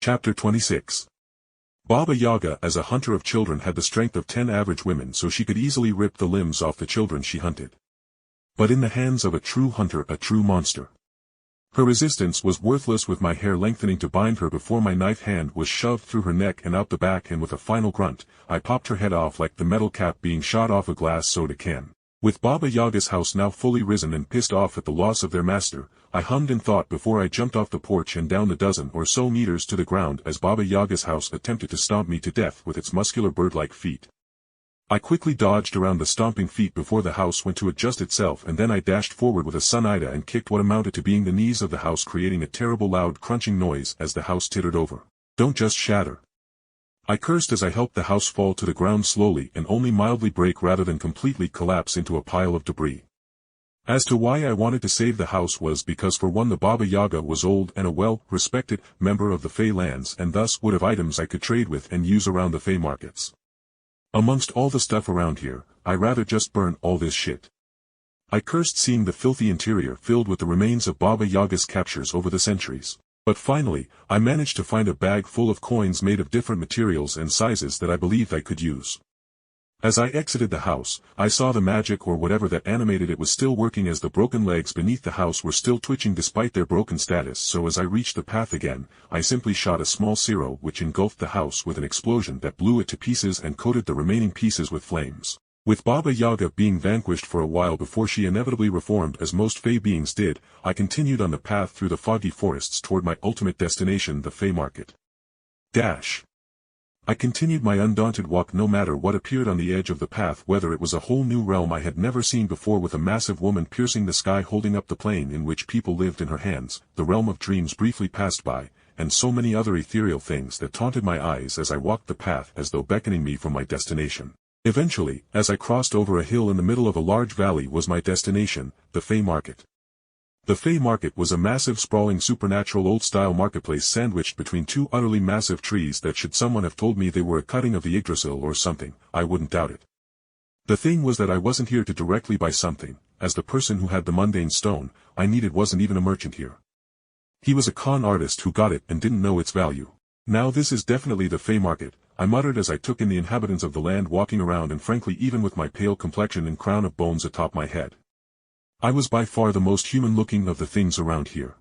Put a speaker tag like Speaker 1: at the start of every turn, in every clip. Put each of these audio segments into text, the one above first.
Speaker 1: Chapter 26. Baba Yaga as a hunter of children had the strength of 10 average women, so she could easily rip the limbs off the children she hunted. But in the hands of a true hunter, a true monster. Her resistance was worthless, with my hair lengthening to bind her before my knife hand was shoved through her neck and out the back, and with a final grunt, I popped her head off like the metal cap being shot off a glass soda can. With Baba Yaga's house now fully risen and pissed off at the loss of their master, I hummed and thought before I jumped off the porch and down the dozen or so meters to the ground as Baba Yaga's house attempted to stomp me to death with its muscular bird-like feet. I quickly dodged around the stomping feet before the house went to adjust itself, and then I dashed forward with a sunida and kicked what amounted to being the knees of the house, creating a terrible loud crunching noise as the house tittered over. "Don't just shatter," I cursed as I helped the house fall to the ground slowly and only mildly break rather than completely collapse into a pile of debris. As to why I wanted to save the house was because, for one, the Baba Yaga was old and a well-respected member of the Fey lands, and thus would have items I could trade with and use around the Fey markets. Amongst all the stuff around here, I'd rather just burn all this shit. I cursed, seeing the filthy interior filled with the remains of Baba Yaga's captures over the centuries. But finally, I managed to find a bag full of coins made of different materials and sizes that I believed I could use. As I exited the house, I saw the magic or whatever that animated it was still working, as the broken legs beneath the house were still twitching despite their broken status, so as I reached the path again, I simply shot a small zero which engulfed the house with an explosion that blew it to pieces and coated the remaining pieces with flames. With Baba Yaga being vanquished for a while before she inevitably reformed as most Fey beings did, I continued on the path through the foggy forests toward my ultimate destination, the Fey market. I continued my undaunted walk no matter what appeared on the edge of the path, whether it was a whole new realm I had never seen before with a massive woman piercing the sky holding up the plane in which people lived in her hands, the realm of dreams briefly passed by, and so many other ethereal things that taunted my eyes as I walked the path as though beckoning me from my destination. Eventually, as I crossed over a hill in the middle of a large valley, was my destination, the Fey market. The Fey market was a massive, sprawling, supernatural old-style marketplace sandwiched between two utterly massive trees that, should someone have told me they were a cutting of the Yggdrasil or something, I wouldn't doubt it. The thing was that I wasn't here to directly buy something, as the person who had the mundane stone I needed wasn't even a merchant here. He was a con artist who got it and didn't know its value. "Now this is definitely the Fey market," I muttered as I took in the inhabitants of the land walking around, and frankly, even with my pale complexion and crown of bones atop my head, I was by far the most human-looking of the things around here.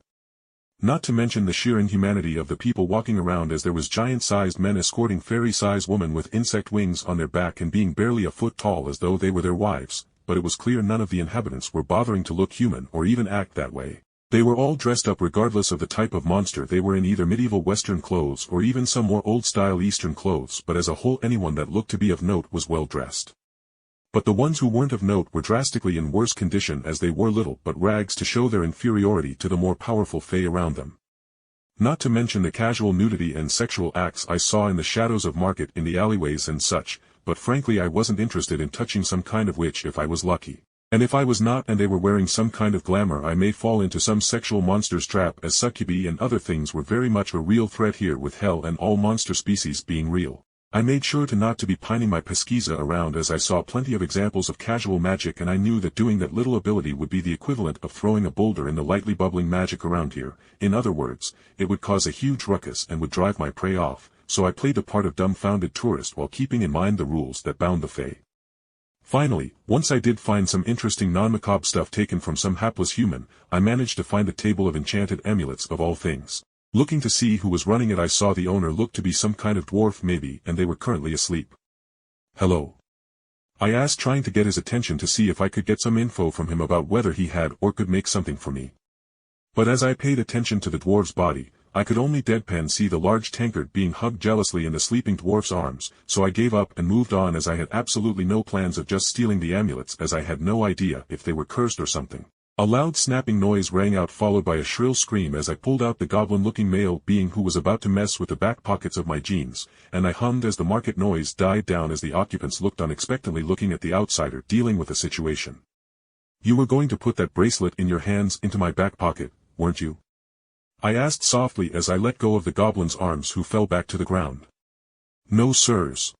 Speaker 1: Not to mention the sheer inhumanity of the people walking around, as there was giant-sized men escorting fairy-sized women with insect wings on their back and being barely a foot tall as though they were their wives, but it was clear none of the inhabitants were bothering to look human or even act that way. They were all dressed up regardless of the type of monster they were in, either medieval Western clothes or even some more old-style Eastern clothes, but as a whole anyone that looked to be of note was well-dressed. But the ones who weren't of note were drastically in worse condition, as they wore little but rags to show their inferiority to the more powerful Fey around them. Not to mention the casual nudity and sexual acts I saw in the shadows of market, in the alleyways and such, but frankly I wasn't interested in touching some kind of witch if I was lucky. And if I was not and they were wearing some kind of glamour, I may fall into some sexual monster's trap, as succubi and other things were very much a real threat here, with hell and all monster species being real. I made sure to not to be pining my pesquisa around, as I saw plenty of examples of casual magic, and I knew that doing that little ability would be the equivalent of throwing a boulder in the lightly bubbling magic around here. In other words, it would cause a huge ruckus and would drive my prey off, so I played the part of dumbfounded tourist while keeping in mind the rules that bound the Fey. Finally, once I did find some interesting non-macabre stuff taken from some hapless human, I managed to find a table of enchanted amulets of all things. Looking to see who was running it, I saw the owner looked to be some kind of dwarf maybe, and they were currently asleep. "Hello?" I asked, trying to get his attention to see if I could get some info from him about whether he had or could make something for me. But as I paid attention to the dwarf's body, I could only deadpan see the large tankard being hugged jealously in the sleeping dwarf's arms, so I gave up and moved on, as I had absolutely no plans of just stealing the amulets, as I had no idea if they were cursed or something. A loud snapping noise rang out, followed by a shrill scream as I pulled out the goblin-looking male being who was about to mess with the back pockets of my jeans, and I hummed as the market noise died down as the occupants looked unexpectedly, looking at the outsider dealing with the situation. "You were going to put that bracelet in your hands into my back pocket, weren't you?" I asked softly as I let go of the goblin's arms, who fell back to the ground. "No, sirs.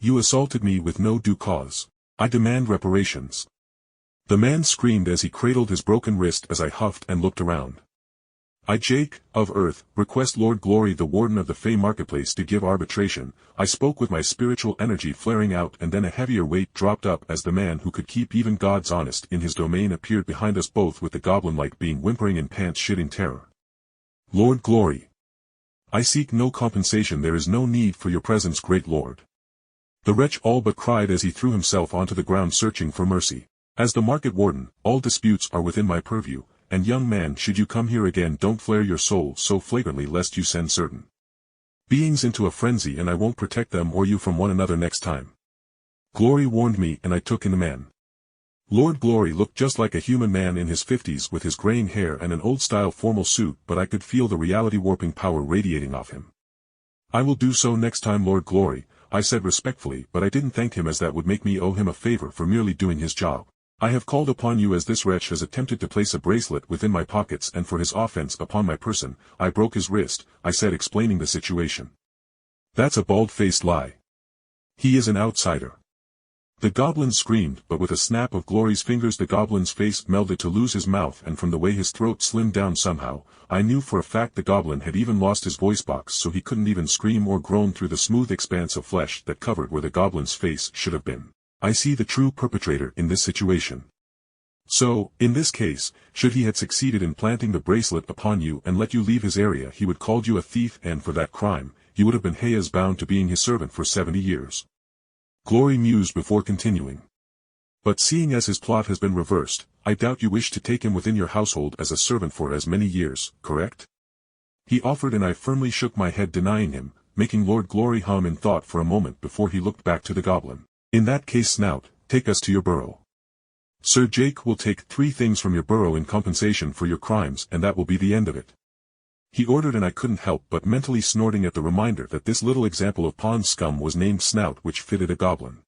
Speaker 1: You assaulted me with no due cause. I demand reparations." The man screamed as he cradled his broken wrist as I huffed and looked around. I, Jake, of Earth, request Lord Glory the Warden of the Fey Marketplace to give arbitration. I spoke with my spiritual energy flaring out, and then a heavier weight dropped up as the man who could keep even gods honest in his domain appeared behind us both with the goblin-like being whimpering in pants-shitting terror. Lord Glory. I seek no compensation, there is no need for your presence, great lord. The wretch all but cried as he threw himself onto the ground searching for mercy. As the market warden, all disputes are within my purview. And young man, should you come here again, don't flare your soul so flagrantly lest you send certain beings into a frenzy, and I won't protect them or you from one another next time. Glory warned me, and I took in the man. Lord Glory looked just like a human man in his 50s with his graying hair and an old-style formal suit, but I could feel the reality-warping power radiating off him. I will do so next time, Lord Glory, I said respectfully, but I didn't thank him as that would make me owe him a favor for merely doing his job. I have called upon you as this wretch has attempted to place a bracelet within my pockets, and for his offense upon my person, I broke his wrist, I said, explaining the situation. That's a bald-faced lie. He is an outsider. The goblin screamed, but with a snap of Glory's fingers the goblin's face melded to lose his mouth, and from the way his throat slimmed down somehow, I knew for a fact the goblin had even lost his voice box, so he couldn't even scream or groan through the smooth expanse of flesh that covered where the goblin's face should have been. I see the true perpetrator in this situation. So, in this case, should he had succeeded in planting the bracelet upon you and let you leave his area, he would called you a thief, and for that crime, you would have been Hayes bound to being his servant for 70 years. Glory mused before continuing. But seeing as his plot has been reversed, I doubt you wish to take him within your household as a servant for as many years, correct? He offered, and I firmly shook my head denying him, making Lord Glory hum in thought for a moment before he looked back to the goblin. In that case, Snout, take us to your burrow. Sir Jake will take 3 things from your burrow in compensation for your crimes, and that will be the end of it. He ordered, and I couldn't help but mentally snorting at the reminder that this little example of pond scum was named Snout, which fitted a goblin.